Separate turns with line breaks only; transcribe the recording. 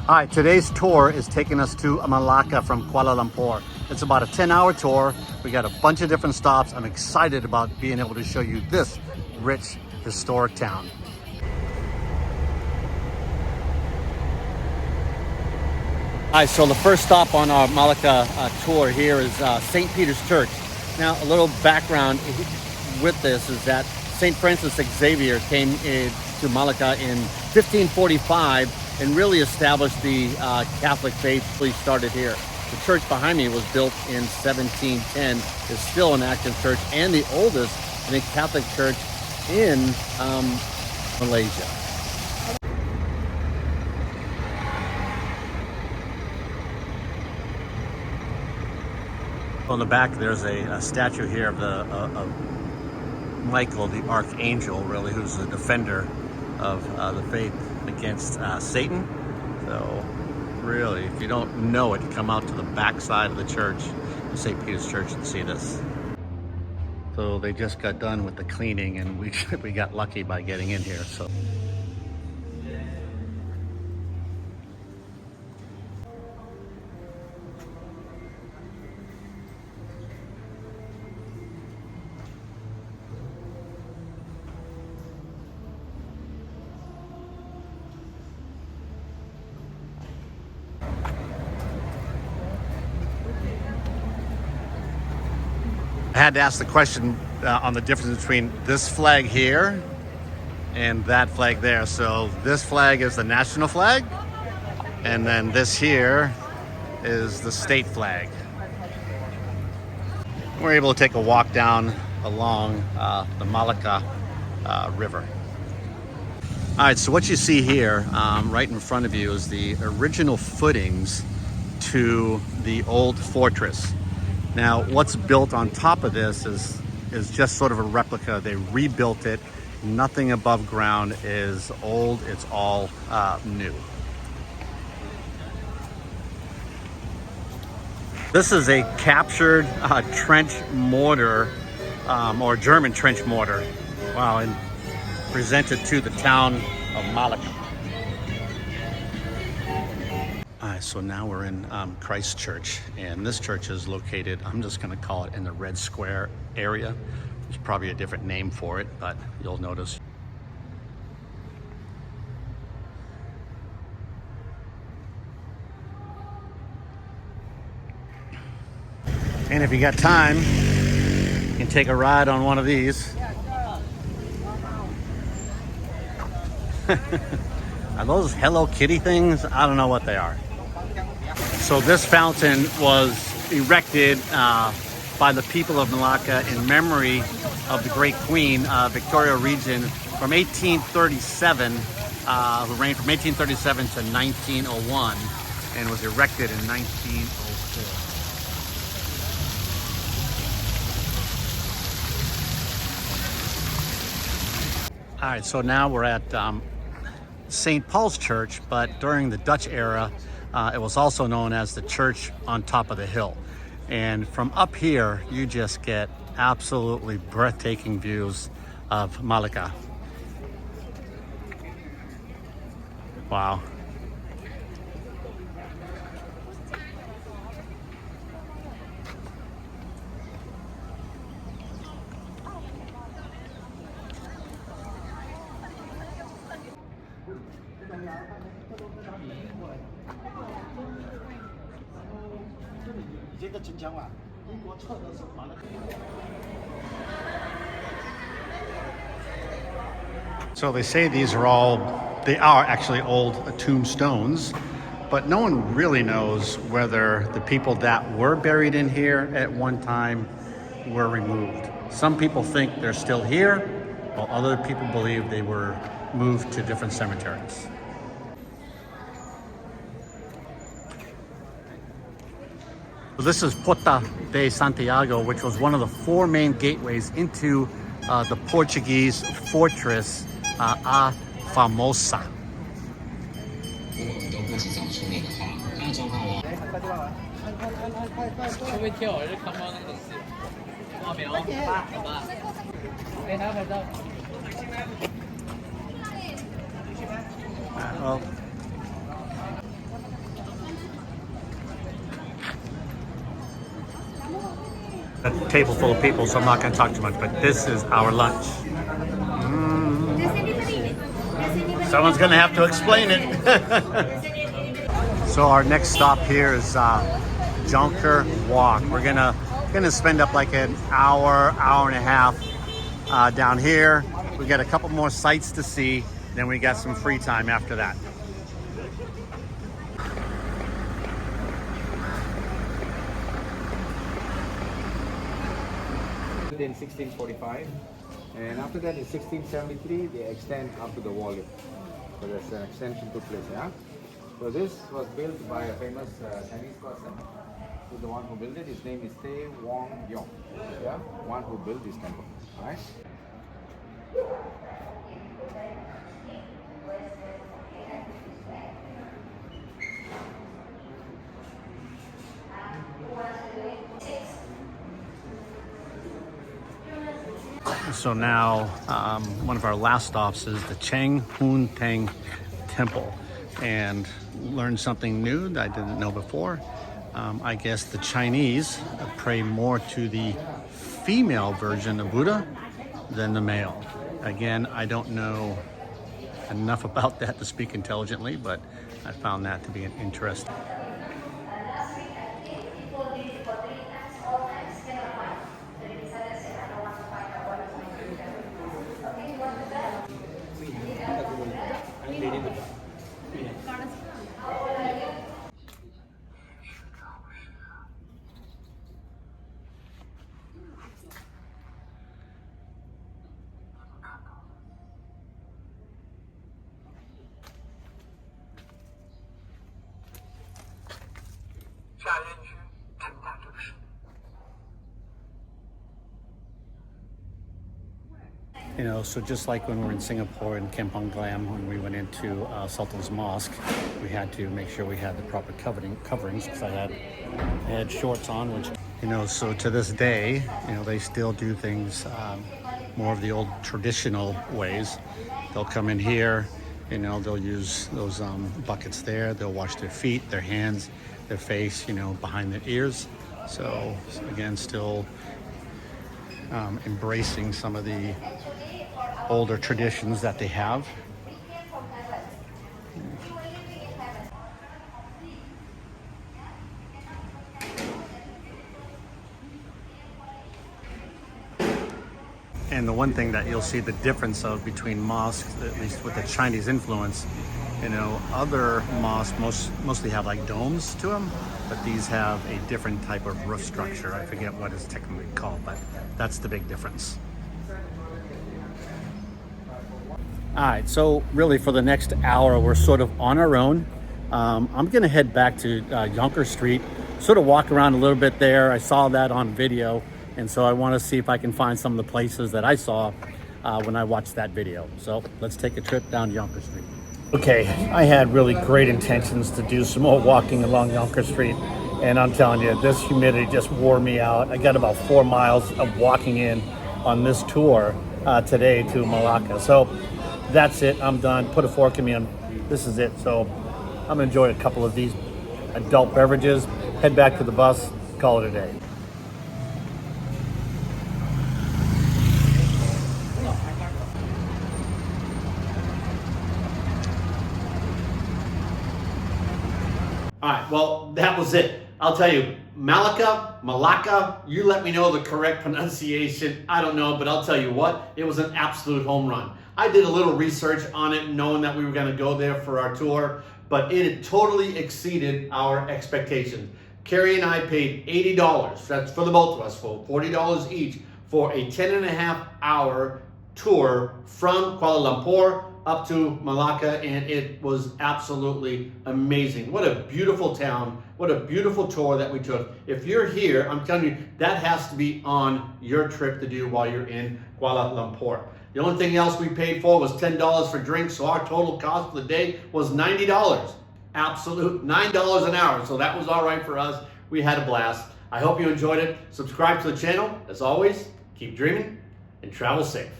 All right, today's tour is taking us to Melaka from Kuala Lumpur. It's about a 10-hour tour. We got a bunch of different stops. I'm excited about being able to show you this rich, historic town. All right, so the first stop on our Melaka tour here is St. Peter's Church. Now, a little background with this is that St. Francis Xavier came to Melaka in 1545 and really established the Catholic faith. We started here. The church behind me was built in 1710. It's still an active church and the oldest, I think, Catholic church in Malaysia. On the back, there's a statue here of Michael, the archangel, really, who's the defender of the faith against Satan. So really, if you don't know it, come out to the back side of the church, the St. Peter's Church, and see this. So they just got done with the cleaning, and we got lucky by getting in here. So I had to ask the question on the difference between this flag here and that flag there. So this flag is the national flag, and then this here is the state flag. We're able to take a walk down along the Melaka River. All right, so what you see here right in front of you is the original footings to the old fortress. Now, what's built on top of this is just sort of a replica. They rebuilt it. Nothing above ground is old. It's all new. This is a captured trench mortar, or German trench mortar. Wow, and presented to the town of Melaka. All right, so now we're in Christchurch, and this church is located, I'm just going to call it in the Red Square area. There's probably a different name for it, but you'll notice. And if you got time, you can take a ride on one of these. Are those Hello Kitty things? I don't know what they are. So this fountain was erected by the people of Melaka in memory of the great queen, Victoria Regent, from 1837, who reigned from 1837 to 1901, and was erected in 1904. All right, so now we're at St. Paul's Church, but during the Dutch era, it was also known as the church on top of the hill. And from up here, you just get absolutely breathtaking views of Melaka. Wow. So they say they are actually old tombstones, but no one really knows whether the people that were buried in here at one time were removed. Some people think they're still here, while other people believe they were moved to different cemeteries. This is Porta de Santiago, which was one of the four main gateways into the Portuguese fortress a Famosa. Well, A table full of people, so I'm not going to talk too much, but this is our lunch. Someone's going to have to explain it. So our next stop here is Jonker Walk. We're gonna spend up like an hour and a half down here. We got a couple more sights to see, then we got some free time after that.
In 1645, and after that in 1673 they extend up to the wall. So there's an extension took place. Yeah. So this was built by a famous Chinese person. Who's the one who built it? His name is Teng Yong. Yeah, one who built this temple. Right.
So now one of our last stops is the Cheng Hoon Teng Temple, and learned something new that I didn't know before. I guess the Chinese pray more to the female version of Buddha than the male. Again, I don't know enough about that to speak intelligently, but I found that to be interesting. You know, so just like when we were in Singapore in Kampumg, when we went into Sultan's Mosque, we had to make sure we had the proper coverings because I had shorts on, which, you know, so to this day, you know, they still do things more of the old traditional ways. They'll come in here, you know, they'll use those buckets there, they'll wash their feet, their hands, their face, you know, behind their ears. So again, still embracing some of the older traditions that they have. And the one thing that you'll see the difference of between mosques, at least with the Chinese influence, you know, other mosques mostly have like domes to them, but these have a different type of roof structure. I forget what it's technically called, but that's the big difference. All right, so really for the next hour, we're sort of on our own. I'm gonna head back to Jonker Street, sort of walk around a little bit there. I saw that on video, and so I wanna see if I can find some of the places that I saw when I watched that video. So let's take a trip down Jonker Street. Okay, I had really great intentions to do some more walking along Jonker Street, and I'm telling you, this humidity just wore me out. I got about 4 miles of walking in on this tour today to Melaka. So that's it, I'm done. Put a fork in me, and this is it. So I'm gonna enjoy a couple of these adult beverages, head back to the bus, call it a day. All right, well, that was it. I'll tell you, Melaka, you let me know the correct pronunciation. I don't know, but I'll tell you what, it was an absolute home run. I did a little research on it, knowing that we were gonna go there for our tour, but it totally exceeded our expectations. Carrie and I paid $80, that's for the both of us, for $40 each, for a 10.5-hour tour from Kuala Lumpur up to Melaka, and it was absolutely amazing. What a beautiful town, what a beautiful tour that we took. If you're here, I'm telling you, that has to be on your trip to do while you're in Kuala Lumpur. The only thing else we paid for was $10 for drinks, so our total cost for the day was $90. Absolute $9 an hour, so that was all right for us. We had a blast. I hope you enjoyed it. Subscribe to the channel. As always, keep dreaming and travel safe.